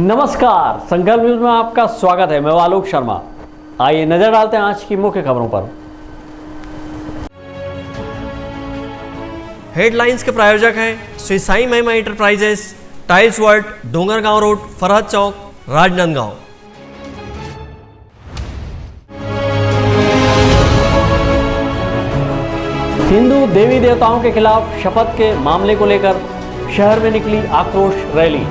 नमस्कार, संकल्प न्यूज में आपका स्वागत है। मैं आलोक शर्मा। आइए नजर डालते हैं आज की मुख्य खबरों पर। हेडलाइंस के प्रायोजक हैं Shri Sai Mahima enterprises, tiles world, Dongargaon road, Farhad Chowk, Rajnandgaon. Hindu देवी देवताओं के खिलाफ शपथ के मामले को लेकर शहर में निकली आक्रोश रैली।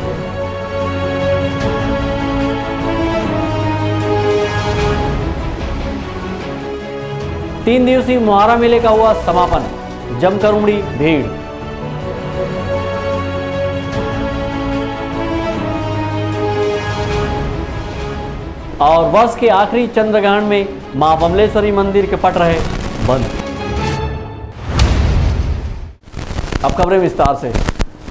तीन दिवसीय मुहारा मेले का हुआ समापन, जमकर उमड़ी भीड़। और वर्ष के आखिरी चंद्रग्रहण में मां बमलेश्वरी मंदिर के पट रहे बंद। अब खबरें विस्तार से।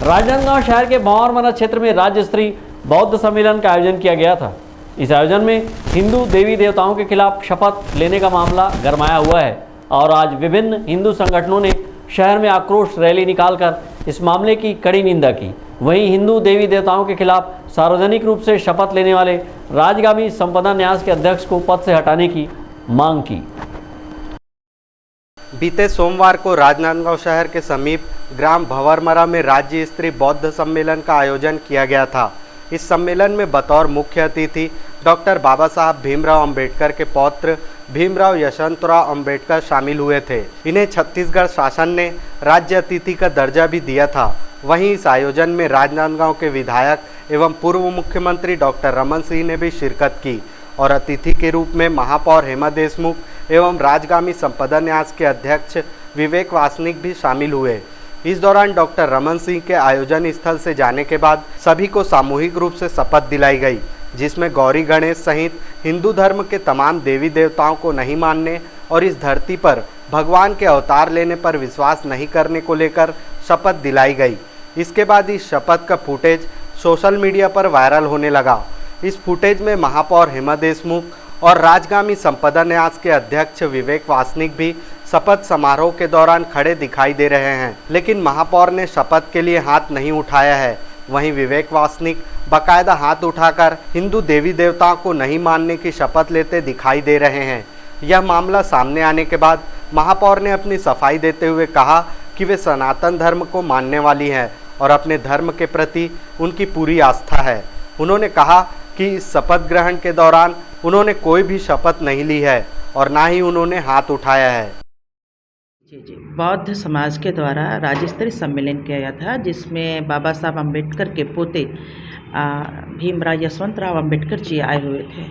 राजनांदगांव शहर के भंवरमना क्षेत्र में राज्य स्तरीय बौद्ध सम्मेलन का आयोजन किया गया था। इस आयोजन में हिंदू देवी देवताओं के खिलाफ शपथ लेने का मामला गरमाया हुआ है और आज विभिन्न हिंदू संगठनों ने शहर में आक्रोश रैली निकालकर इस मामले की कड़ी निंदा की। वहीं हिंदू देवी देवताओं के खिलाफ सार्वजनिक रूप से शपथ लेने वाले राजगामी संपदा न्यास के अध्यक्ष को पद से हटाने की मांग की। बीते सोमवार को राजनांदगांव शहर के समीप ग्राम भंवरमना में राज्य स्तरीय बौद्ध सम्मेलन का आयोजन किया गया था। इस सम्मेलन में बतौर मुख्य अतिथि डॉक्टर बाबा साहब भीमराव अंबेडकर के पौत्र भीमराव यशवंतराव अंबेडकर शामिल हुए थे। इन्हें छत्तीसगढ़ शासन ने राज्य अतिथि का दर्जा भी दिया था। वहीं इस आयोजन में राजनांदगांव के विधायक एवं पूर्व मुख्यमंत्री डॉक्टर रमन सिंह ने भी शिरकत की और अतिथि के रूप में महापौर हेमा देशमुख एवं राजगामी संपदा न्यास के अध्यक्ष विवेक वासनिक भी शामिल हुए। इस दौरान डॉक्टर रमन सिंह के आयोजन स्थल से जाने के बाद सभी को सामूहिक रूप से शपथ दिलाई गई, जिसमें गौरी गणेश सहित हिंदू धर्म के तमाम देवी देवताओं को नहीं मानने और इस धरती पर भगवान के अवतार लेने पर विश्वास नहीं करने को लेकर शपथ दिलाई गई। इसके बाद इस शपथ का फुटेज सोशल मीडिया पर वायरल होने लगा। इस फुटेज में महापौर हेमा देशमुख और राजगामी संपदा न्यास के अध्यक्ष विवेक वासनिक भी शपथ समारोह के दौरान खड़े दिखाई दे रहे हैं, लेकिन महापौर ने शपथ के लिए हाथ नहीं उठाया है। वहीं विवेक वासनिक बाकायदा हाथ उठाकर हिंदू देवी देवताओं को नहीं मानने की शपथ लेते दिखाई दे रहे हैं। यह मामला सामने आने के बाद महापौर ने अपनी सफाई देते हुए कहा कि वे सनातन धर्म को मानने वाली हैं और अपने धर्म के प्रति उनकी पूरी आस्था है। उन्होंने कहा कि इस शपथ ग्रहण के दौरान उन्होंने कोई भी शपथ नहीं ली है और ना ही उन्होंने हाथ उठाया है। जी बौद्ध समाज के द्वारा राज्य स्तरीय सम्मेलन किया गया था, जिसमें बाबा साहब अम्बेडकर के पोते भीमराव यशवंतराव अम्बेडकर जी आए हुए थे।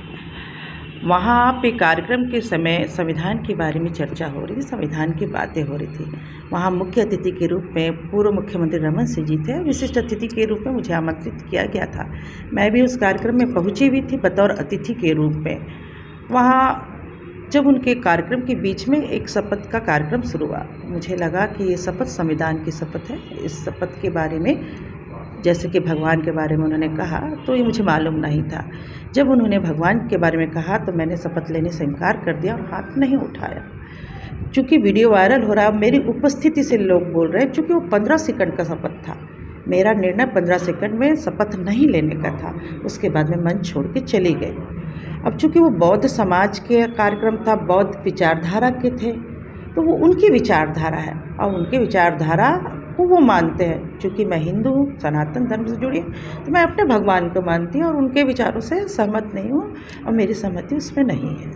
वहाँ पे कार्यक्रम के समय संविधान के बारे में चर्चा हो रही थी, संविधान की बातें हो रही थी। वहाँ मुख्य अतिथि के रूप में पूर्व मुख्यमंत्री रमन सिंह जी थे। विशिष्ट अतिथि के रूप में मुझे आमंत्रित किया गया था। मैं भी उस कार्यक्रम में पहुँची हुई थी बतौर अतिथि के रूप में। वहाँ जब उनके कार्यक्रम के बीच में एक शपथ का कार्यक्रम शुरू हुआ, मुझे लगा कि ये शपथ संविधान की शपथ है। इस शपथ के बारे में जैसे कि भगवान के बारे में उन्होंने कहा तो ये मुझे मालूम नहीं था। जब उन्होंने भगवान के बारे में कहा तो मैंने शपथ लेने से इनकार कर दिया और हाथ नहीं उठाया। चूँकि वीडियो वायरल हो रहा, मेरी उपस्थिति से लोग बोल रहे हैं, चूँकि वो 15 सेकंड का शपथ था। मेरा निर्णय 15 सेकंड में शपथ नहीं लेने का था। उसके बाद मैं मंच छोड़ के चली गई। अब चूँकि वो बौद्ध समाज के कार्यक्रम था, बौद्ध विचारधारा के थे, तो वो उनकी विचारधारा है और उनके विचारधारा को वो मानते हैं। चूँकि मैं हिंदू हूँ, सनातन धर्म से जुड़ी हूँ, तो मैं अपने भगवान को मानती हूँ और उनके विचारों से सहमत नहीं हूँ और मेरी सहमति उसमें नहीं है।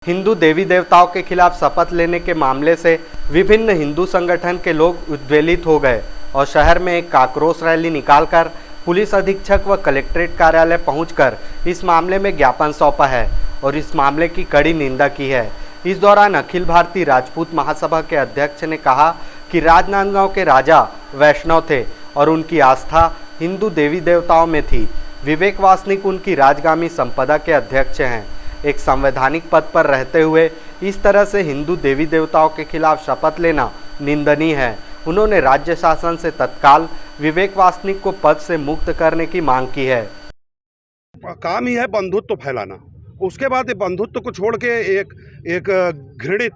हिंदू देवी देवताओं के खिलाफ शपथ लेने के मामले से विभिन्न हिंदू संगठन के लोग उद्वेलित हो गए और शहर में एक आक्रोश रैली निकालकर पुलिस अधीक्षक व कलेक्ट्रेट कार्यालय पहुंचकर इस मामले में ज्ञापन सौंपा है और इस मामले की कड़ी निंदा की है। इस दौरान अखिल भारतीय राजपूत महासभा के अध्यक्ष ने कहा कि राजनांदगांव के राजा वैष्णव थे और उनकी आस्था हिंदू देवी देवताओं में थी। विवेक वासनिक उनकी राजगामी संपदा के अध्यक्ष हैं। एक संवैधानिक पद पर रहते हुए इस तरह से हिंदू देवी देवताओं के खिलाफ शपथ लेना निंदनीय है। उन्होंने राज्य शासन से तत्काल विवेक वासनिक को पद से मुक्त करने की मांग की है। काम ही है बंधुत्व फैलाना। उसके बाद बंधुत्व को छोड़ के एक घृणित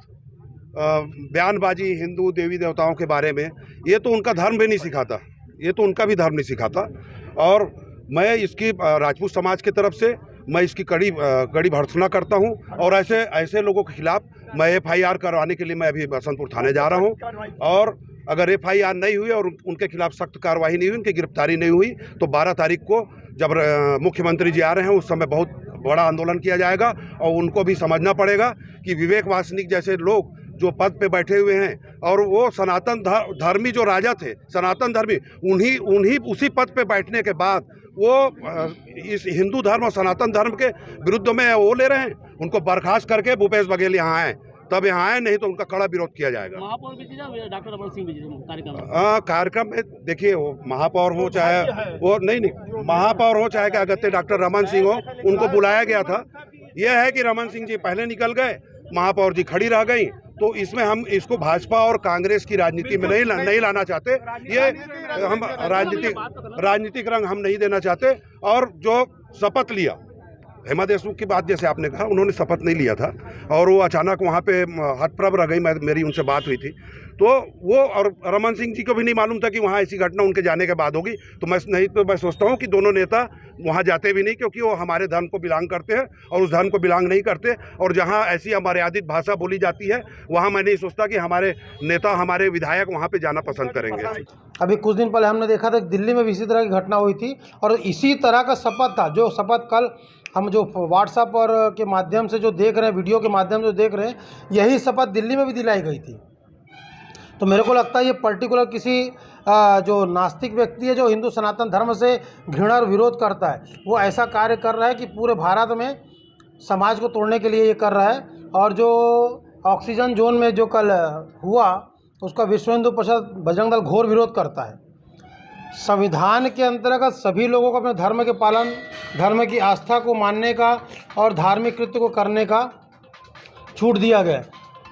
बयानबाजी हिंदू देवी देवताओं के बारे में, ये तो उनका धर्म भी नहीं सिखाता, ये तो उनका भी धर्म नहीं सिखाता। और मैं इसकी राजपूत समाज की तरफ से मैं इसकी कड़ी भर्त्सना करता हूं और ऐसे लोगों के खिलाफ मैं FIR करवाने के लिए मैं अभी बसंतपुर थाने जा रहा हूं। और अगर FIR नहीं हुई और उनके खिलाफ सख्त कार्रवाई नहीं हुई, उनकी गिरफ्तारी नहीं हुई, तो 12 तारीख को जब मुख्यमंत्री जी आ रहे हैं उस समय बहुत बड़ा आंदोलन किया जाएगा। और उनको भी समझना पड़ेगा कि विवेक वासनिक जैसे लोग जो पद पे बैठे हुए हैं और वो सनातन धर्मी जो राजा थे, सनातन धर्मी, उन्हीं उसी पद पे बैठने के बाद वो इस हिंदू धर्म और सनातन धर्म के विरुद्ध में वो ले रहे हैं। उनको बर्खास्त करके भूपेश बघेल यहाँ आए, तब यहाँ आए, नहीं तो उनका कड़ा विरोध किया जाएगा। महापौर भी थे, डॉक्टर रमन सिंह भी थे कार्यक्रम में। देखिए, वो महापौर हो चाहे वो नहीं महापौर हो चाहे क्या कहते डॉक्टर रमन सिंह हो, उनको बुलाया गया था। यह है कि रमन सिंह जी पहले निकल गए, महापौर जी खड़ी रह गई, तो इसमें हम इसको भाजपा और कांग्रेस की राजनीति में नहीं लाना चाहते। ये हम राजनीतिक रंग हम नहीं देना चाहते। और जो शपथ लिया हेमा देशमुख की बात, जैसे आपने कहा, उन्होंने शपथ नहीं लिया था और वो अचानक वहाँ पे हतप्रभ रह गई। मेरी उनसे बात हुई थी, तो वो और रमन सिंह जी को भी नहीं मालूम था कि वहाँ ऐसी घटना उनके जाने के बाद होगी। तो मैं सोचता हूँ कि दोनों नेता वहाँ जाते भी नहीं, क्योंकि वो हमारे धर्म को बिलोंग करते हैं और उस धर्म को बिलोंग नहीं करते। और जहाँ ऐसी अमर्यादित भाषा बोली जाती है, वहाँ मैं नहीं सोचता कि हमारे नेता, हमारे विधायक वहाँ पर जाना पसंद करेंगे। अभी कुछ दिन पहले हमने देखा था दिल्ली में भी इसी तरह की घटना हुई थी और इसी तरह का शपथ था। जो शपथ कल हम जो व्हाट्सएप और के माध्यम से जो देख रहे हैं, वीडियो के माध्यम से देख रहे हैं, यही शपथ दिल्ली में भी दिलाई गई थी। तो मेरे को लगता है ये पर्टिकुलर किसी जो नास्तिक व्यक्ति है, जो हिंदू सनातन धर्म से घृणा और विरोध करता है, वो ऐसा कार्य कर रहा है कि पूरे भारत में समाज को तोड़ने के लिए ये कर रहा है। और जो ऑक्सीजन जोन में जो कल हुआ, उसका विश्व हिंदू परिषद बजरंग दल घोर विरोध करता है। संविधान के अंतर्गत सभी लोगों को अपने धर्म के पालन, धर्म की आस्था को मानने का और धार्मिक कृत्य को करने का छूट दिया गया,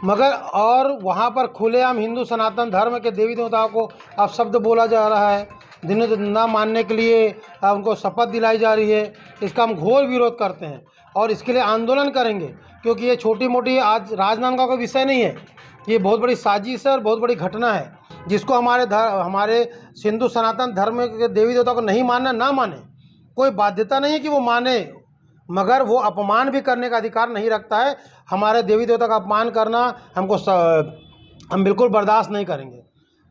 मगर और वहाँ पर खुलेआम हिंदू सनातन धर्म के देवी देवताओं को अपशब्द बोला जा रहा है, दिन ना मानने के लिए उनको शपथ दिलाई जा रही है। इसका हम घोर विरोध करते हैं और इसके लिए आंदोलन करेंगे, क्योंकि ये छोटी मोटी आज राजनांदगांव का विषय नहीं है। ये बहुत बड़ी साजिश है और बहुत बड़ी घटना है, जिसको हमारे हिंदू सनातन धर्म के देवी देवता को नहीं मानना, ना माने, कोई बाध्यता नहीं है कि वो माने, मगर वो अपमान भी करने का अधिकार नहीं रखता है। हमारे देवी देवता का अपमान करना हम बिल्कुल बर्दाश्त नहीं करेंगे,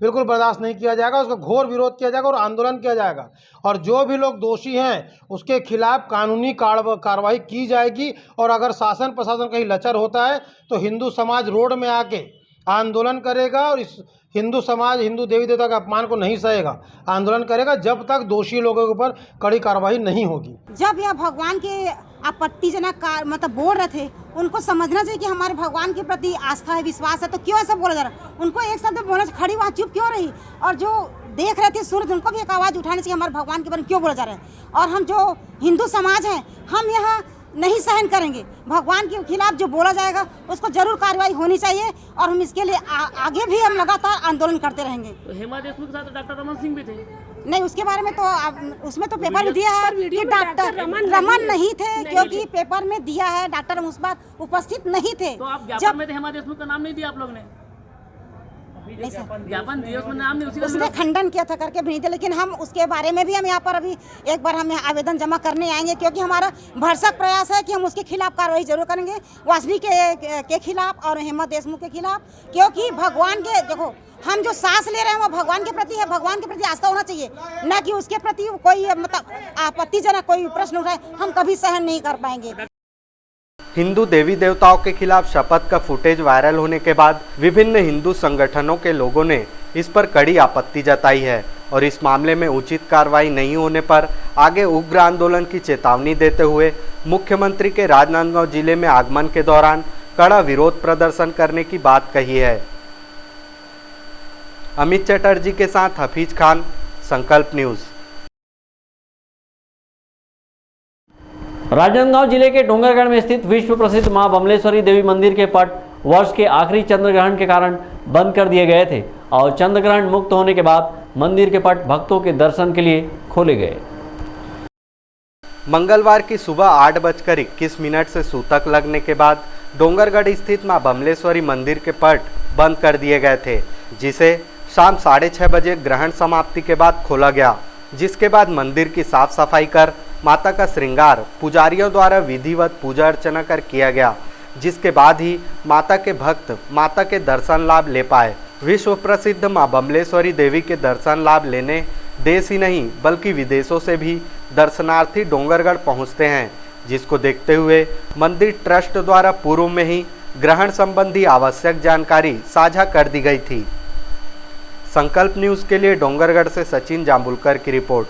बिल्कुल बर्दाश्त नहीं किया जाएगा। उसका घोर विरोध किया जाएगा और आंदोलन किया जाएगा। और जो भी लोग दोषी हैं उसके खिलाफ कानूनी कार्रवाई की जाएगी। और अगर शासन प्रशासन कहीं लचर होता है तो हिंदू समाज रोड में आके आंदोलन करेगा और इस हिंदू समाज हिंदू देवी देवता के अपमान को नहीं सहेगा, आंदोलन करेगा जब तक दोषी लोगों के ऊपर कड़ी कार्रवाई नहीं होगी। जब यह भगवान के आपत्तिजनक मतलब बोल रहे थे, उनको समझना चाहिए कि हमारे भगवान के प्रति आस्था है, विश्वास है, तो क्यों ऐसा बोला जा रहा है? उनको एक शब्द बोलना चाहिए, खड़ी वहाँ चुप क्यों रही? और जो देख रहे थे सूरज, उनको भी एक आवाज़ उठानी चाहिए, हमारे भगवान के बारे में क्यों बोला जा रहा है? और हम जो हिंदू समाज हैं, हम यहाँ नहीं सहन करेंगे। भगवान के खिलाफ जो बोला जाएगा उसको जरूर कार्रवाई होनी चाहिए और हम इसके लिए आगे भी हम लगातार आंदोलन करते रहेंगे। तो हेमा देशमुख के साथ डॉक्टर रमन सिंह भी थे? नहीं, उसके बारे में तो उसमें तो पेपर में दिया है कि डॉक्टर रमन नहीं थे, क्योंकि पेपर में दिया है डॉक्टर उस बार उपस्थित नहीं थे। तो आप ज्ञापन में थे, हेमा देशमुख का नाम नहीं दिया आप लोग ने? नहीं सर, ज्ञापन दिया, उसमें नाम नहीं, उसने खंडन किया था करके भी नहीं थे। लेकिन हम उसके बारे में भी हम यहाँ पर अभी एक बार हम आवेदन जमा करने आएंगे, क्योंकि हमारा भरसक प्रयास है कि हम उसके खिलाफ कार्रवाई जरूर करेंगे, वासनी के खिलाफ और हेमा देशमुख के खिलाफ। क्योंकि भगवान के देखो, हम जो सांस ले रहे हैं वो भगवान के प्रति है, भगवान के प्रति आस्था होना चाहिए, न कि उसके प्रति कोई मतलब आपत्तिजनक कोई प्रश्न उठाए, हम कभी सहन नहीं कर पाएंगे। हिंदू देवी देवताओं के खिलाफ शपथ का फुटेज वायरल होने के बाद विभिन्न हिंदू संगठनों के लोगों ने इस पर कड़ी आपत्ति जताई है और इस मामले में उचित कार्रवाई नहीं होने पर आगे उग्र आंदोलन की चेतावनी देते हुए मुख्यमंत्री के राजनांदगांव जिले में आगमन के दौरान कड़ा विरोध प्रदर्शन करने की बात कही है। अमित चटर्जी के साथ हफीज खान, संकल्प न्यूज। राजनांदगांव जिले के डोंगरगढ़ में स्थित विश्व प्रसिद्ध मां बमलेश्वरी देवी मंदिर के पट वर्ष के आखिरी चंद्रग्रहण के कारण बंद कर दिए गए थे और चंद्रग्रहण मुक्त होने के बाद मंदिर के पट भक्तों के दर्शन के लिए खोले गए। मंगलवार की सुबह 8:21 से सूतक लगने के बाद डोंगरगढ़ स्थित मां बमलेश्वरी मंदिर के पट बंद कर दिए गए थे, जिसे शाम 6:30 बजे ग्रहण समाप्ति के बाद खोला गया। जिसके बाद मंदिर की साफ सफाई कर माता का श्रृंगार पुजारियों द्वारा विधिवत पूजा अर्चना कर किया गया, जिसके बाद ही माता के भक्त माता के दर्शन लाभ ले पाए। विश्व प्रसिद्ध मां बमलेश्वरी देवी के दर्शन लाभ लेने देश ही नहीं बल्कि विदेशों से भी दर्शनार्थी डोंगरगढ़ पहुंचते हैं, जिसको देखते हुए मंदिर ट्रस्ट द्वारा पूर्व में ही ग्रहण संबंधी आवश्यक जानकारी साझा कर दी गई थी। संकल्प न्यूज़ के लिए डोंगरगढ़ से सचिन जाम्बुलकर की रिपोर्ट।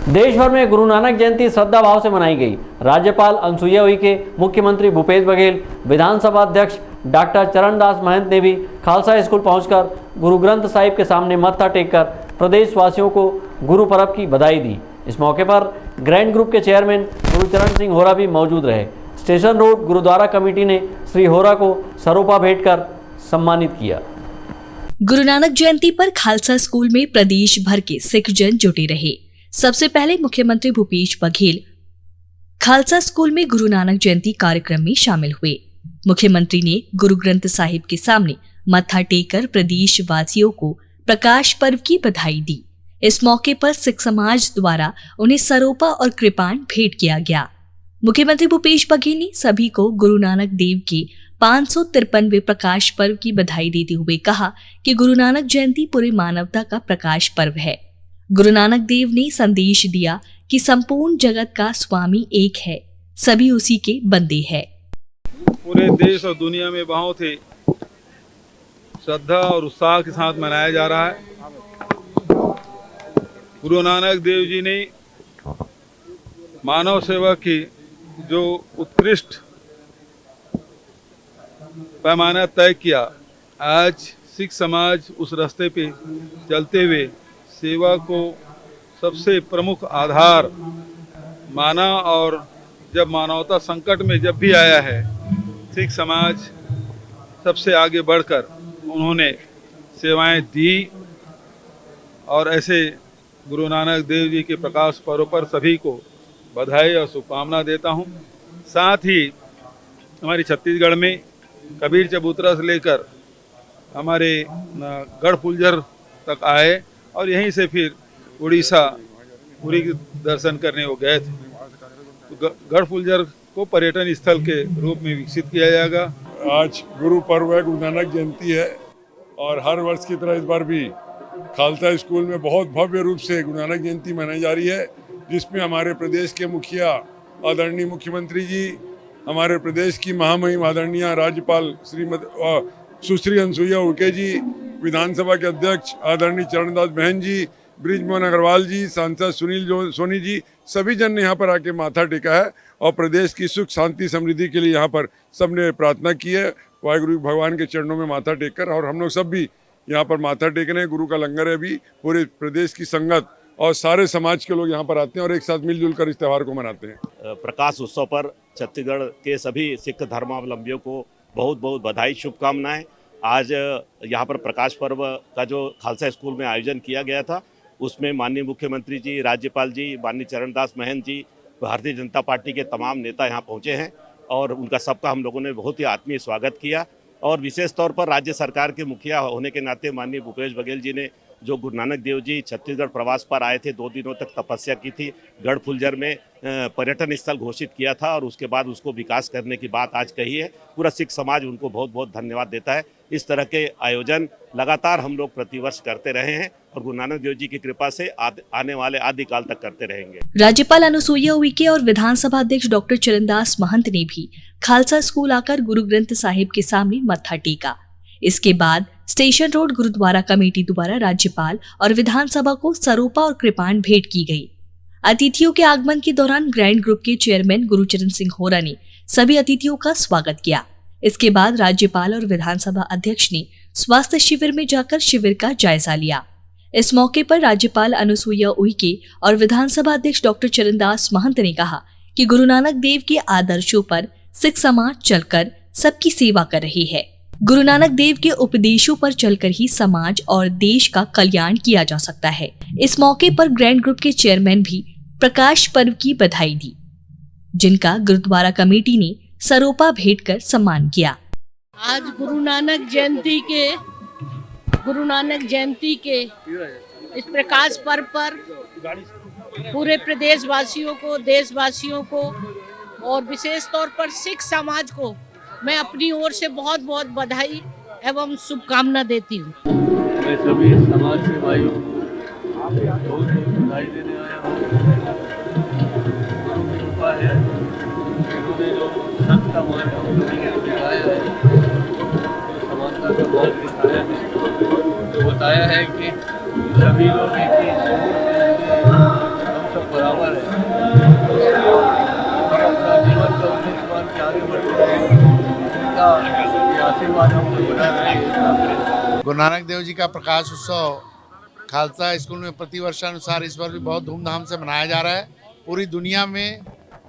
देश भर में गुरु नानक जयंती श्रद्धा भाव से मनाई गई। राज्यपाल अनुसुईया उइके, मुख्यमंत्री भूपेश बघेल, विधानसभा अध्यक्ष डॉक्टर चरणदास महंत ने भी खालसा स्कूल पहुंचकर गुरु ग्रंथ साहिब के सामने मत्था टेककर प्रदेशवासियों को गुरु पर्व की बधाई दी। इस मौके पर ग्रैंड ग्रुप के चेयरमैन गुरुचरण सिंह होरा भी मौजूद रहे। स्टेशन रोड गुरुद्वारा कमेटी ने श्री होरा को सरोपा भेंट कर सम्मानित किया। गुरु नानक जयंती पर खालसा स्कूल में प्रदेश भर के सिख जन जुटे रहे। सबसे पहले मुख्यमंत्री भूपेश बघेल खालसा स्कूल में गुरु नानक जयंती कार्यक्रम में शामिल हुए। मुख्यमंत्री ने गुरु ग्रंथ साहिब के सामने मत्था टेककर प्रदेश वासियों को प्रकाश पर्व की बधाई दी। इस मौके पर सिख समाज द्वारा उन्हें सरोपा और कृपाण भेंट किया गया। मुख्यमंत्री भूपेश बघेल ने सभी को गुरु नानक देव के 553वें प्रकाश पर्व की बधाई देते हुए कहा कि गुरु नानक जयंती पूरी मानवता का प्रकाश पर्व है। गुरु नानक देव ने संदेश दिया कि संपूर्ण जगत का स्वामी एक है, सभी उसी के बंदे हैं। पूरे देश और दुनिया में बहुत ही श्रद्धा और उत्साह के साथ मनाया जा रहा है। गुरु नानक देव जी ने मानव सेवा की जो उत्कृष्ट पैमाना तय किया, आज सिख समाज उस रास्ते पे चलते हुए सेवा को सबसे प्रमुख आधार माना और जब मानवता संकट में जब भी आया है, सिख समाज सबसे आगे बढ़कर उन्होंने सेवाएं दी। और ऐसे गुरु नानक देव जी के प्रकाश पर्व पर सभी को बधाई और शुभकामना देता हूं। साथ ही हमारी छत्तीसगढ़ में कबीर चबूतरा से लेकर हमारे गढ़फुलझर तक आए और यहीं से फिर उड़ीसा पुरी दर्शन करने वो गए थे। गढ़फुलझर को पर्यटन स्थल के रूप में विकसित किया जाएगा। आज गुरु पर्व है, गुरु नानक जयंती है और हर वर्ष की तरह इस बार भी खालसा स्कूल में बहुत भव्य रूप से गुरु नानक जयंती मनाई जा रही है, जिसमें हमारे प्रदेश के मुखिया आदरणीय मुख्यमंत्री जी, हमारे प्रदेश की महामहिम आदरणीय राज्यपाल सुश्री अनुसुईया उइके जी, विधानसभा के अध्यक्ष आदरणीय चरणदास महंत जी, ब्रिजमोहन अग्रवाल जी, सांसद सुनील सोनी जी, सभी जन ने यहाँ पर आके माथा टेका है और प्रदेश की सुख शांति समृद्धि के लिए यहाँ पर सबने प्रार्थना की है वाहिगुरु भगवान के चरणों में माथा टेक कर। और हम लोग सब भी यहाँ पर माथा टेक रहे हैं। गुरु का लंगर है, भी पूरे प्रदेश की संगत और सारे समाज के लोग यहाँ पर आते हैं और एक साथ मिलजुल कर इस त्यौहार को मनाते हैं। प्रकाश उत्सव पर छत्तीसगढ़ के सभी सिख धर्मावलंबियों को बहुत बहुत बधाई, शुभकामनाएं। आज यहाँ पर प्रकाश पर्व का जो खालसा स्कूल में आयोजन किया गया था, उसमें माननीय मुख्यमंत्री जी, राज्यपाल जी, माननीय चरणदास महंत जी, भारतीय जनता पार्टी के तमाम नेता यहाँ पहुँचे हैं और उनका सबका हम लोगों ने बहुत ही आत्मीय स्वागत किया। और विशेष तौर पर राज्य सरकार के मुखिया होने के नाते माननीय भूपेश बघेल जी ने जो गुरु नानक देव जी छत्तीसगढ़ प्रवास पर आए थे, 2 दिनों तक तपस्या की थी, गढ़फुलझर में पर्यटन स्थल घोषित किया था और उसके बाद उसको विकास करने की बात आज कही है। पूरा सिख समाज उनको बहुत बहुत धन्यवाद देता है। इस तरह के आयोजन लगातार हम लोग प्रतिवर्ष करते रहे हैं और गुरु नानक देव जी की कृपा से आने वाले आदिकाल तक करते रहेंगे। राज्यपाल अनुसुईया उइके और विधानसभा अध्यक्ष डॉक्टर चरणदास महंत ने भी खालसा स्कूल आकर गुरु ग्रंथ साहिब के सामने मत्था टेका। इसके बाद स्टेशन रोड गुरुद्वारा कमेटी द्वारा राज्यपाल और विधानसभा को सरोपा और कृपाण भेंट की गई। अतिथियों के आगमन के दौरान ग्रैंड ग्रुप के चेयरमैन गुरुचरण सिंह होरा ने सभी अतिथियों का स्वागत किया। इसके बाद राज्यपाल और विधानसभा अध्यक्ष ने स्वास्थ्य शिविर में जाकर शिविर का जायजा लिया। इस मौके पर राज्यपाल अनुसुईया उइके और विधानसभा अध्यक्ष डॉक्टर चरणदास महंत ने कहा कि गुरु नानक देव के आदर्शों पर सिख समाज चलकर सबकी सेवा कर रही है। गुरु नानक देव के उपदेशों पर चलकर ही समाज और देश का कल्याण किया जा सकता है। इस मौके पर ग्रैंड ग्रुप के चेयरमैन भी प्रकाश पर्व की बधाई दी, जिनका गुरुद्वारा कमेटी ने सरोपा भेंट कर सम्मान किया। आज गुरु नानक जयंती के गुरु नानक जयंती के इस प्रकाश पर्व पर पूरे प्रदेशवासियों को, देशवासियों को और विशेष तौर पर सिख समाज को मैं अपनी ओर से बहुत बहुत बधाई एवं शुभकामना देती हूँ। मैं सभी समाज के भाइयों को बहुत बहुत बधाई देने आया हूँ। कृपा है इन्होंने जो सत्य का मार्ग दिखाया है, जो समानता का मार्ग दिखाया है, जो बताया है कि सभी लोग एक ही हम सब बराबर है और अपना जीवन का उद्देश्य मान के आगे बढ़ते हैं। उनका ये आशीर्वाद हमको बनाए रखेगा। गुरु नानक देव जी का प्रकाश उत्सव खालसा स्कूल में प्रतिवर्षानुसार इस बार भी बहुत धूमधाम से मनाया जा रहा है। पूरी दुनिया में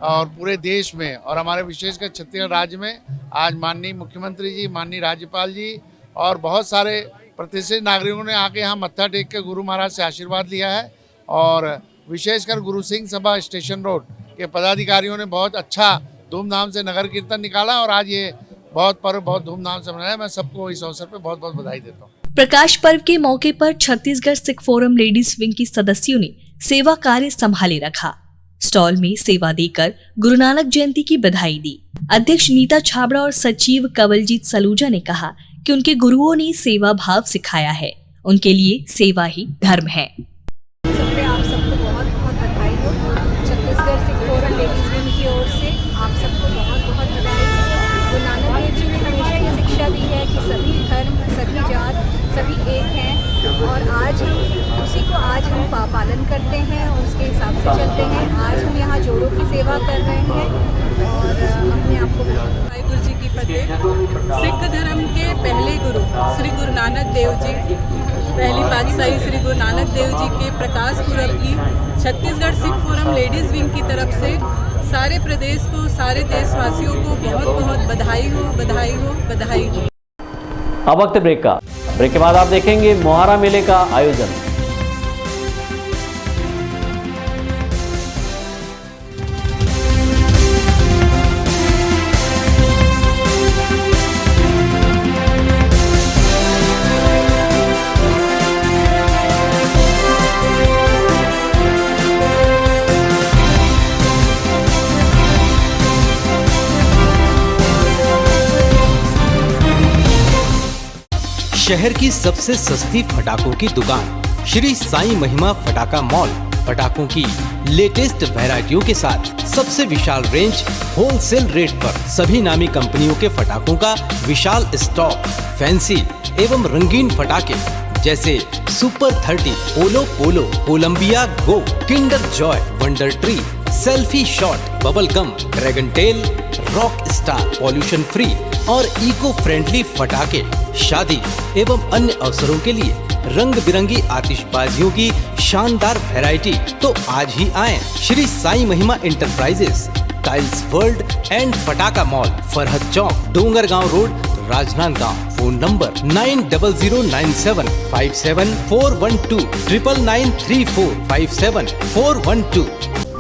और पूरे देश में और हमारे विशेषकर छत्तीसगढ़ राज्य में आज माननीय मुख्यमंत्री जी, माननीय राज्यपाल जी और बहुत सारे प्रतिष्ठित नागरिकों ने आके यहाँ मत्था टेक के गुरु महाराज से आशीर्वाद लिया है। और विशेषकर गुरु सिंह सभा स्टेशन रोड के पदाधिकारियों ने बहुत अच्छा धूमधाम से नगर कीर्तन निकाला और आज ये बहुत पर्व बहुत धूमधाम से मनाया। मैं सबको इस अवसर पर बहुत बहुत बधाई देता हूँ। प्रकाश पर्व के मौके पर Chhattisgarh Sikh forum ladies wing की सदस्यों ने सेवा कार्य संभाले रखा। स्टॉल में सेवा देकर गुरु नानक जयंती की बधाई दी। अध्यक्ष नीता छाबड़ा और सचिव कवलजीत सलूजा ने कहा कि उनके गुरुओं ने सेवा भाव सिखाया है, उनके लिए सेवा ही धर्म है। आप सबको बहुत बहुत बधाई हो। Chhattisgarh Sikh forum ladies wing की ओर से आप सबको बहुत बहुत बधाई हो। गुरु नानक देव जी ने हमेशा ये शिक्षा दी है कि सभी धर्म, सभी जात, सभी एक हैं और आज हम उसी को हम पालन करते हैं और उसके हिसाब से चलते हैं। आज हम यहाँ जोड़ों की सेवा कर रहे हैं और अपने आप को वाहिगुरु जी की फतेह। सिख धर्म के पहले गुरु श्री गुरु नानक देव जी, पहली पातशाही श्री गुरु नानक देव जी के प्रकाश पुरब की Chhattisgarh Sikh forum ladies wing की तरफ से सारे प्रदेश को, सारे देशवासियों को बहुत बहुत बधाई हो, बधाई हो, बधाई हो। अब वक्त ब्रेक का। ब्रेक के बाद आप देखेंगे मोहारा मेले का आयोजन। शहर की सबसे सस्ती पटाखों की दुकान श्री साईं महिमा पटाखा मॉल पटाखों की लेटेस्ट वैरायटियों के साथ सबसे विशाल रेंज, होलसेल रेट पर सभी नामी कंपनियों के पटाखों का विशाल स्टॉक, फैंसी एवं रंगीन पटाखे जैसे सुपर 30, ओलो पोलो, Columbia go, Kinder Joy, wonder tree, selfie shot, bubble gum, dragon tail, rock star, pollution free और इको फ्रेंडली पटाखे शादी एवं अन्य अवसरों के लिए रंग बिरंगी आतिशबाजियों की शानदार वैरायटी। तो आज ही आएं Shri Sai Mahima enterprises, tiles world and पटाखा mall, Farhad Chowk, Dongargaon road, Rajnandgaon. Phone number 9007574712 9934574712।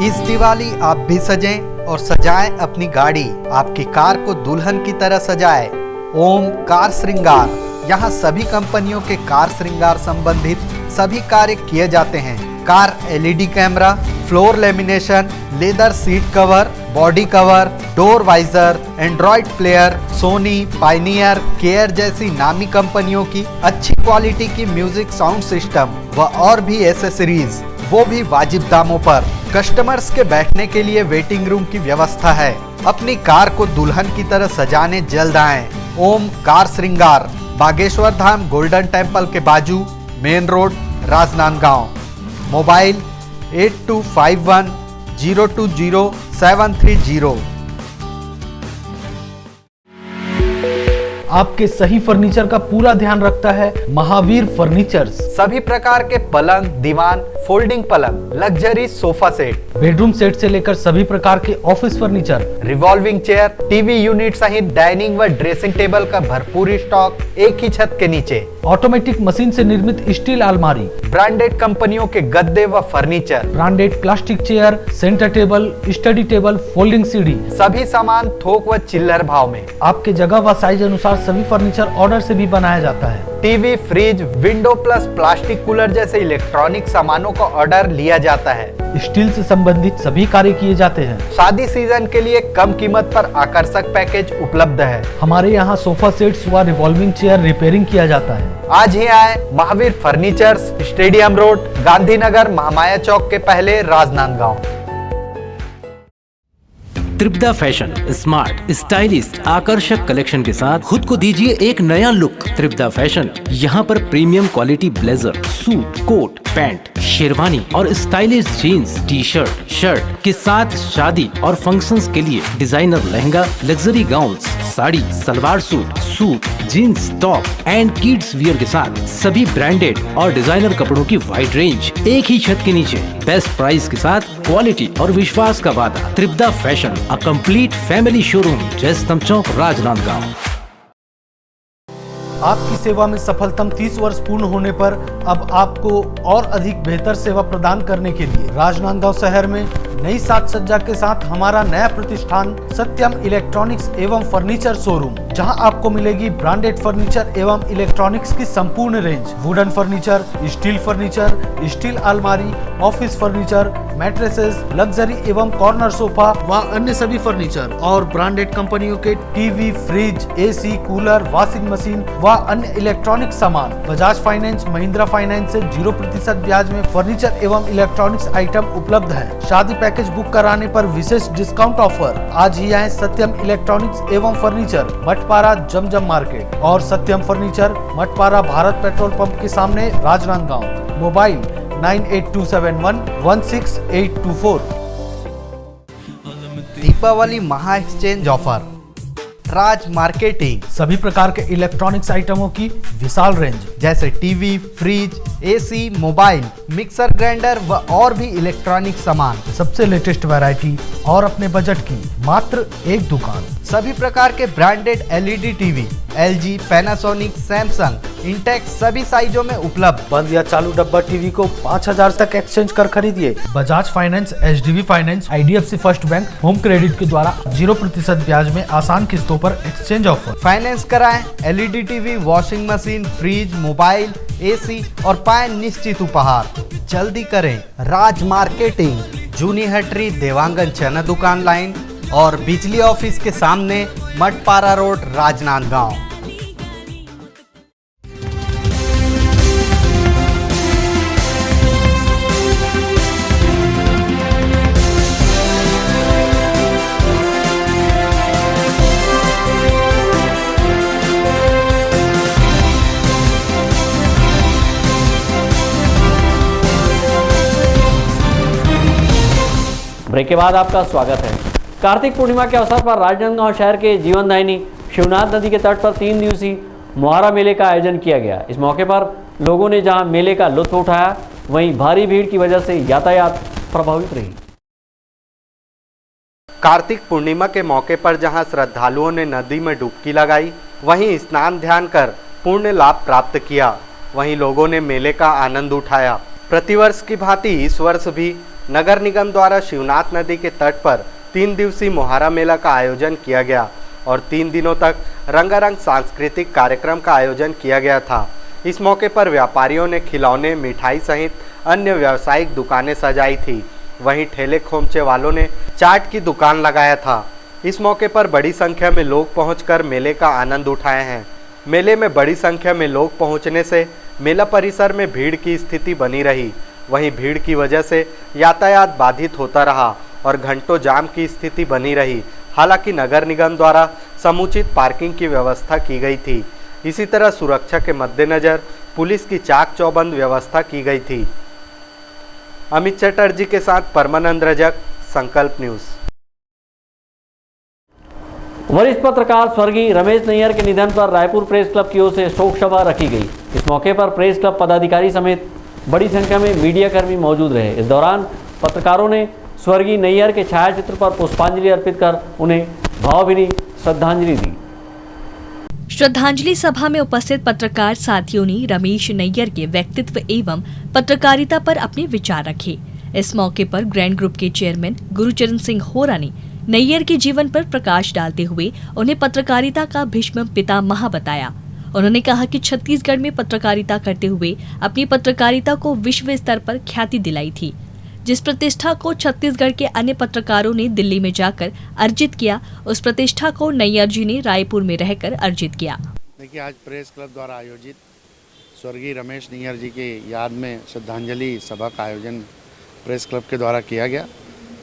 इस दिवाली आप भी सजें और सजाएं अपनी गाड़ी, आपकी कार को दुल्हन की तरह सजाएं। ओम कार श्रृंगार, यहाँ सभी कंपनियों के कार श्रृंगार संबंधित सभी कार्य किए जाते हैं। Car LED camera, floor lamination, leather seat cover, body cover, door visor, Android player, Sony, Pioneer, care जैसी नामी कंपनियों की अच्छी क्वालिटी की म्यूजिक साउंड सिस्टम व और भी एसेसरीज, वो भी वाजिब दामों पर। कस्टमर्स के बैठने के लिए वेटिंग रूम की व्यवस्था है। अपनी कार को दुल्हन की तरह सजाने जल्द आएं। ओम कार श्रृंगार, बागेश्वर धाम गोल्डन टेम्पल के बाजू, मेन रोड, राजनांदगांव। मोबाइल 8251020730। आपके सही फर्नीचर का पूरा ध्यान रखता है महावीर फर्नीचर्स। सभी प्रकार के पलंग, दीवान, फोल्डिंग पलंग, luxury sofa set, bedroom set से लेकर सभी प्रकार के office furniture, revolving chair, TV unit सहित डाइनिंग व ड्रेसिंग टेबल का भरपूर स्टॉक एक ही छत के नीचे। ऑटोमेटिक मशीन से निर्मित स्टील अलमारी, ब्रांडेड कंपनियों के गद्दे व furniture, branded plastic chair, centre table, study table, folding सीढ़ी, सभी सामान थोक व चिल्लर भाव में। आपके जगह व साइज अनुसार सभी फर्नीचर ऑर्डर से भी बनाया जाता है। TV, fridge, window plus plastic cooler जैसे इलेक्ट्रॉनिक सामानों का ऑर्डर लिया जाता है। स्टील से संबंधित सभी कार्य किए जाते हैं। शादी सीजन के लिए कम कीमत पर आकर्षक पैकेज उपलब्ध है। हमारे यहाँ सोफा सेट्स व रिवॉल्विंग चेयर रिपेयरिंग किया जाता है। आज ही आए Mahavir furnitures, stadium road, Gandhinagar, Mahamaya Chowk के पहले, Rajnandgaon. Tripada fashion smart, stylist, आकर्षक कलेक्शन के साथ खुद को दीजिए एक नया लुक। त्रिपदा फैशन यहाँ पर premium quality blazer, suit, coat, pant, sherwani और stylish jeans, T shirt, shirt के साथ शादी और फंक्शंस के लिए designer lehenga, luxury gowns, sari, salwar suit, jeans, top and kids wear के साथ सभी ब्रांडेड और डिजाइनर कपड़ों की वाइड रेंज एक ही छत के नीचे, बेस्ट प्राइस के साथ क्वालिटी और विश्वास का वादा। Tripada fashion, a complete family showroom, Jaystambh Chowk, Rajnandgaon. आपकी सेवा में सफलतम 30 वर्ष पूर्ण होने पर अब आपको और अधिक बेहतर सेवा प्रदान करने के लिए राजनांदगांव शहर में नई साज सज्जा के साथ हमारा नया प्रतिष्ठान सत्यम इलेक्ट्रॉनिक्स एवं फर्नीचर शोरूम, जहां आपको मिलेगी ब्रांडेड फर्नीचर एवं इलेक्ट्रॉनिक्स की संपूर्ण रेंज, वुडन फर्नीचर, स्टील अलमारी, ऑफिस फर्नीचर, मैट्रेसेस, लग्जरी एवं कॉर्नर सोफा व अन्य सभी फर्नीचर और ब्रांडेड कंपनियों के TV, fridge, AC, cooler, washing machine व अन्य इलेक्ट्रॉनिक सामान। बजाज फाइनेंस, महिंद्रा फाइनेंस से 0% ब्याज में फर्नीचर एवं इलेक्ट्रॉनिक्स आइटम उपलब्ध है। शादी पैकेज बुक कराने पर विशेष डिस्काउंट ऑफर। आज ही आए सत्यम इलेक्ट्रॉनिक्स एवं फर्नीचर, मठपारा, जमजम मार्केट और Satyam furniture, Mathpara, Bharat petrol pump के सामने, राजनांदगांव। मोबाइल 9827116824। दीपावली महा एक्सचेंज ऑफर, राज मार्केटिंग, सभी प्रकार के इलेक्ट्रॉनिक्स आइटमों की विशाल रेंज जैसे TV, fridge, AC, mobile, mixer grinder व और भी इलेक्ट्रॉनिक सामान, सबसे लेटेस्ट वैरायटी और अपने बजट की मात्र एक दुकान। सभी प्रकार के branded LED TV, LG, Panasonic, Samsung, Intex सभी साइजों में उपलब्ध। बंद या चालू डब्बा टीवी को 5000 तक एक्सचेंज कर खरीदिए। Bajaj finance, HDB finance, IDFC first bank, home credit के द्वारा 0% ब्याज में आसान किस्तों पर एक्सचेंज ऑफर। फाइनेंस कराएं LED TV, washing machine, fridge, mobile, AC और पाएं निश्चित उपहार। जल्दी करें। राज मार्केटिंग, जूनी हटरी, देवांगन चना दुकान लाइन और बिजली ऑफिस के सामने, मठपारा रोड, राजनांदगांव। ब्रेक के बाद आपका स्वागत है। कार्तिक पूर्णिमा के अवसर पर राजनांदगांव शहर के जीवनदायिनी शिवनाथ नदी के तट पर 3 दिवसीय मुहारा मेले का आयोजन किया गया। इस मौके पर लोगों ने जहां मेले का लुत्फ उठाया, वहीं भारी भीड़ की वजह से यातायात प्रभावित रही। कार्तिक पूर्णिमा के मौके पर जहां श्रद्धालुओं ने नदी में डुबकी लगाई, वहीं स्नान ध्यान कर पुण्य लाभ प्राप्त किया, वहीं लोगों ने मेले का आनंद उठाया। प्रतिवर्ष की भांति इस वर्ष भी नगर निगम द्वारा शिवनाथ नदी के तट पर 3 दिवसीय मुहारा मेला का आयोजन किया गया और 3 दिनों तक रंगारंग सांस्कृतिक कार्यक्रम का आयोजन किया गया था। इस मौके पर व्यापारियों ने खिलौने, मिठाई सहित अन्य व्यावसायिक दुकानें सजाई थी, वहीं ठेले खोमचे वालों ने चाट की दुकान लगाया था। इस मौके पर बड़ी संख्या में लोग पहुंचकर मेले का आनंद उठाए हैं। मेले में बड़ी संख्या में लोग पहुंचने से मेला परिसर में भीड़ की स्थिति बनी रही, वहीं भीड़ की वजह से यातायात बाधित होता रहा और घंटों जाम की स्थिति बनी रही। हालांकि नगर निगम द्वारा समुचित पार्किंग की व्यवस्था की गई थी। इसी तरह सुरक्षा के मद्देनजर पुलिस की चाक चौबंद व्यवस्था की गई थी। अमित चटर्जी के साथ परमानंद रजक, संकल्प न्यूज। वरिष्ठ पत्रकार स्वर्गीय रमेश नैयर के निधन पर रायपुर प्रेस क्लब की ओर से शोक सभा रखी गई। इस मौके पर प्रेस क्लब पदाधिकारी समेत बड़ी संख्या में मीडियाकर्मी मौजूद रहे। इस दौरान पत्रकारों ने स्वर्गीय नैयर के छायाचित्र पर पुष्पांजलि अर्पित कर उन्हें भावभीनी श्रद्धांजलि दी। श्रद्धांजलि सभा में उपस्थित पत्रकार साथियों ने रमेश नैयर के व्यक्तित्व एवं पत्रकारिता पर अपने विचार रखे। इस मौके पर ग्रैंड ग्रुप के चेयरमैन गुरुचरण सिंह होरा ने नैयर के जीवन पर प्रकाश डालते हुए उन्हें पत्रकारिता का भीष्म पितामह बताया उन्होंने कहा कि छत्तीसगढ़ में पत्रकारिता करते हुए अपनी पत्रकारिता को विश्व स्तर पर ख्याति दिलाई थी, जिस प्रतिष्ठा को छत्तीसगढ़ के अन्य पत्रकारों ने दिल्ली में जाकर अर्जित किया, उस प्रतिष्ठा को नैयर जी ने रायपुर में रहकर अर्जित किया। देखिए, आज प्रेस क्लब द्वारा आयोजित स्वर्गीय रमेश नैयर जी के याद में श्रद्धांजलि सभा का आयोजन प्रेस क्लब के द्वारा किया गया,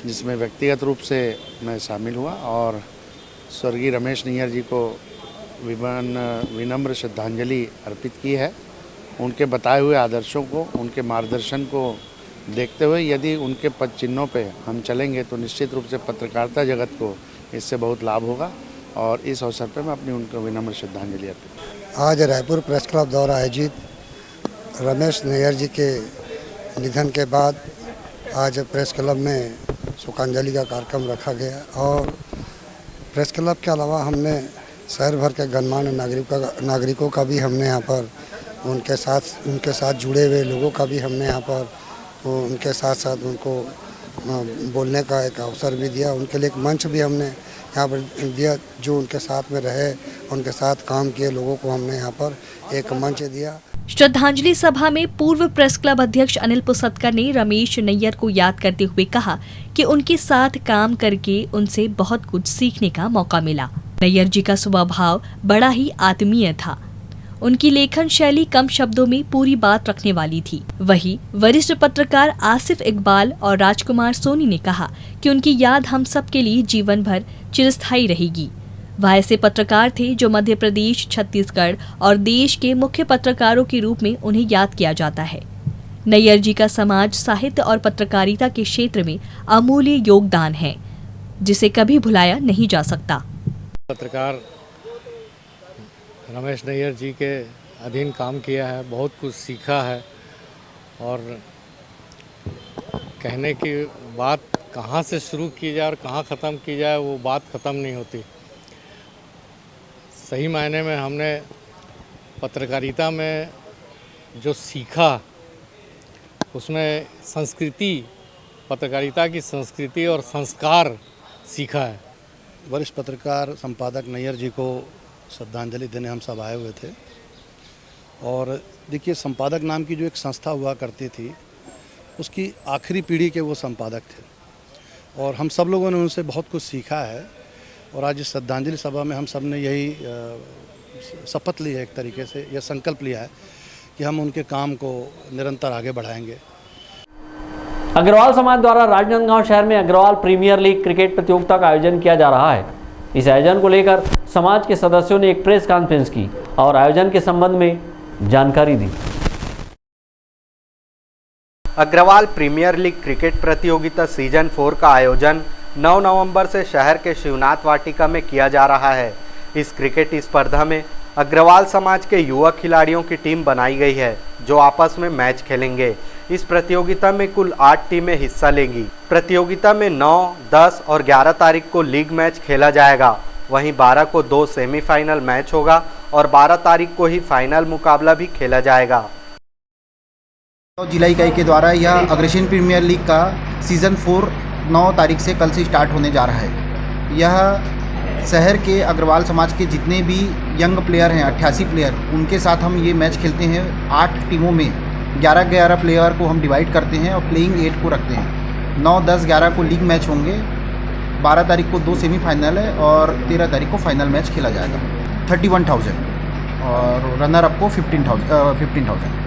जिसमें व्यक्तिगत रूप से मैं शामिल हुआ और स्वर्गीय रमेश नैयर जी को विनम्र श्रद्धांजलि अर्पित की है। उनके बताए हुए आदर्शों को, उनके मार्गदर्शन को देखते हुए यदि उनके पद चिन्हों पे हम चलेंगे तो निश्चित रूप से पत्रकारिता जगत को इससे बहुत लाभ होगा और इस अवसर पर मैं अपनी उनको विनम्र श्रद्धांजलि अर्पित। आज रायपुर प्रेस क्लब द्वारा आयोजित रमेश नैयर जी के निधन के बाद आज प्रेस क्लब में शोकांजलि का कार्यक्रम रखा गया और प्रेस क्लब के अलावा हमने शहर भर के गणमान्य नागरिकों का भी हमने यहाँ पर उनके साथ जुड़े हुए लोगों का भी हमने यहाँ पर उनके साथ उनको बोलने का एक अवसर भी दिया। उनके लिए एक मंच भी हमने यहाँ पर दिया, जो उनके साथ में रहे, उनके साथ काम किए लोगों को हमने यहाँ पर एक मंच दिया। श्रद्धांजलि सभा में पूर्व प्रेस क्लब अध्यक्ष अनिल पुसतकर ने रमेश नैयर को याद करते हुए कहा कि उनके साथ काम करके उनसे बहुत कुछ सीखने का मौका मिला। नैयर जी का स्वभाव बड़ा ही आत्मीय था। उनकी लेखन शैली कम शब्दों में पूरी बात रखने वाली थी। वहीं वरिष्ठ पत्रकार आसिफ इकबाल और राजकुमार सोनी ने कहा कि उनकी याद हम सब के लिए जीवन भर चिरस्थायी रहेगी। वह ऐसे पत्रकार थे जो मध्य प्रदेश, छत्तीसगढ़ और देश के मुख्य पत्रकारों के रूप में उन्हें याद किया जाता है। नैयर जी का समाज, साहित्य और पत्रकारिता के क्षेत्र में अमूल्य योगदान है, जिसे कभी भुलाया नहीं जा सकता। पत्रकार रमेश नैयर जी के अधीन काम किया है, बहुत कुछ सीखा है और कहने की बात कहाँ से शुरू की जाए और कहाँ ख़त्म की जाए वो बात ख़त्म नहीं होती। सही मायने में हमने पत्रकारिता में जो सीखा उसमें संस्कृति, पत्रकारिता की संस्कृति और संस्कार सीखा है। वरिष्ठ पत्रकार संपादक नैयर जी को श्रद्धांजलि देने हम सब आए हुए थे और देखिए, संपादक नाम की जो एक संस्था हुआ करती थी उसकी आखिरी पीढ़ी के वो संपादक थे और हम सब लोगों ने उनसे बहुत कुछ सीखा है और आज इस श्रद्धांजलि सभा में हम सब ने यही शपथ ली है, एक तरीके से यह संकल्प लिया है कि हम उनके काम को निरंतर आगे बढ़ाएंगे। अग्रवाल समाज द्वारा राजनांदगांव शहर में अग्रवाल प्रीमियर लीग क्रिकेट प्रतियोगिता का आयोजन किया जा रहा है। इस आयोजन को लेकर समाज के सदस्यों ने एक प्रेस कॉन्फ्रेंस की और आयोजन के संबंध में जानकारी दी। अग्रवाल प्रीमियर लीग क्रिकेट प्रतियोगिता सीजन 4 का आयोजन 9 नवंबर से शहर के शिवनाथ वाटिका में किया जा रहा है। इस क्रिकेट स्पर्धा में अग्रवाल समाज के युवा खिलाड़ियों की टीम बनाई गई है जो आपस में मैच खेलेंगे। इस प्रतियोगिता में कुल 8 टीमें हिस्सा लेंगी। प्रतियोगिता में 9, 10 और 11 तारीख को लीग मैच खेला जाएगा। वहीं 12 को 2 सेमीफाइनल मैच होगा और 12 तारीख को ही फाइनल मुकाबला भी खेला जाएगा। जिला इकाई के द्वारा यह अग्रसेन प्रीमियर लीग का सीज़न 4 9 तारीख से कल से स्टार्ट होने जा रहा है। यह शहर के अग्रवाल समाज के जितने भी यंग प्लेयर हैं, 88 प्लेयर, उनके साथ हम ये मैच खेलते हैं। 8 टीमों में 11-11 प्लेयर को हम डिवाइड करते हैं और प्लेइंग 8 को रखते हैं। 9, 10, 11 को लीग मैच होंगे। 12 तारीख को 2 सेमीफाइनल है और 13 तारीख को फाइनल मैच खेला जाएगा। 31,000 और रनर अप को 15,000।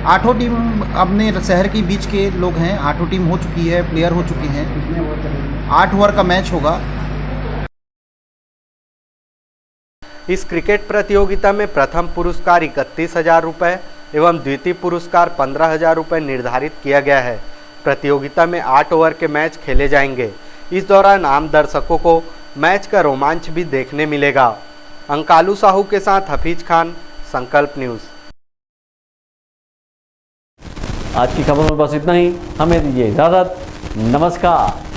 8 टीम अपने शहर के बीच के लोग हैं। 8 टीम हो चुकी है, प्लेयर हो चुके हैं। 8 ओवर का मैच होगा। इस क्रिकेट प्रतियोगिता में प्रथम पुरस्कार 31,000 रुपये एवं द्वितीय पुरस्कार 15,000 रुपये निर्धारित किया गया है। प्रतियोगिता में 8 ओवर के मैच खेले जाएंगे। इस दौरान आम दर्शकों को मैच का रोमांच भी देखने मिलेगा। अंकालू साहू के साथ हफीज खान, संकल्प न्यूज़। आज की खबर में बस इतना ही। हमें दीजिए इजाज़त। नमस्कार।